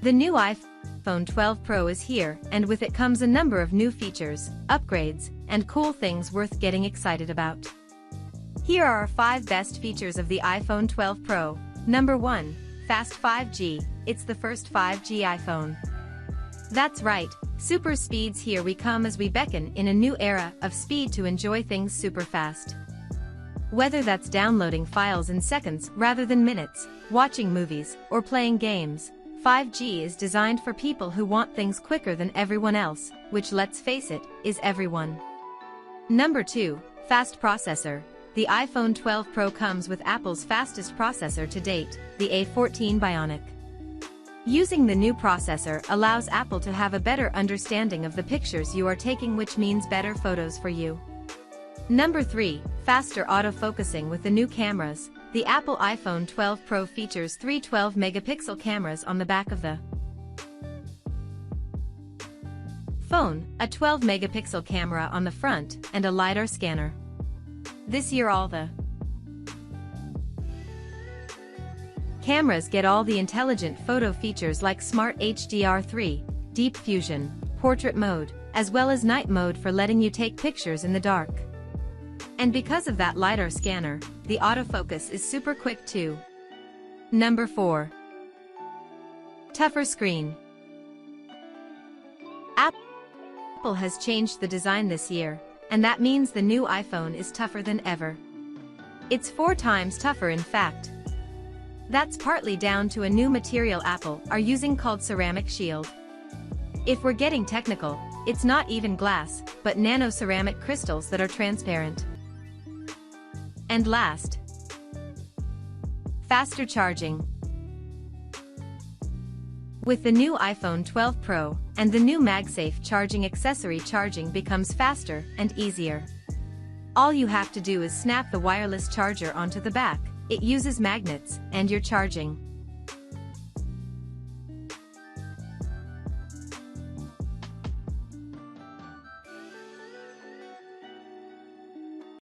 The new iPhone 12 Pro is here, and with it comes a number of new features, upgrades, and cool things worth getting excited about. Here are our 5 best features of the iPhone 12 Pro. Number 1. Fast 5G. It's the first 5G iPhone. That's right, super speeds. Here we come as we beckon in a new era of speed to enjoy things super fast. Whether that's downloading files in seconds rather than minutes, watching movies, or playing games, 5G is designed for people who want things quicker than everyone else, which, let's face it, is everyone. Number 2. Fast processor. The iPhone 12 Pro comes with Apple's fastest processor to date, the A14 Bionic. Using the new processor allows Apple to have a better understanding of the pictures you are taking, which means better photos for you. Number 3. Faster autofocusing. With the new cameras, the Apple iPhone 12 Pro features 3 12-megapixel cameras on the back of the phone, a 12-megapixel camera on the front, and a LiDAR scanner. This year all the cameras get all the intelligent photo features like Smart HDR3, Deep Fusion, Portrait Mode, as well as Night Mode for letting you take pictures in the dark. And because of that LiDAR scanner, the autofocus is super quick too. Number 4. Tougher screen. Apple has changed the design this year, and that means the new iPhone is tougher than ever. It's 4 times tougher, in fact. That's partly down to a new material Apple are using called ceramic shield. If we're getting technical, it's not even glass, but nano-ceramic crystals that are transparent. And last, faster charging. With the new iPhone 12 Pro and the new MagSafe charging accessory, charging becomes faster and easier. All you have to do is snap the wireless charger onto the back. It uses magnets, and you're charging.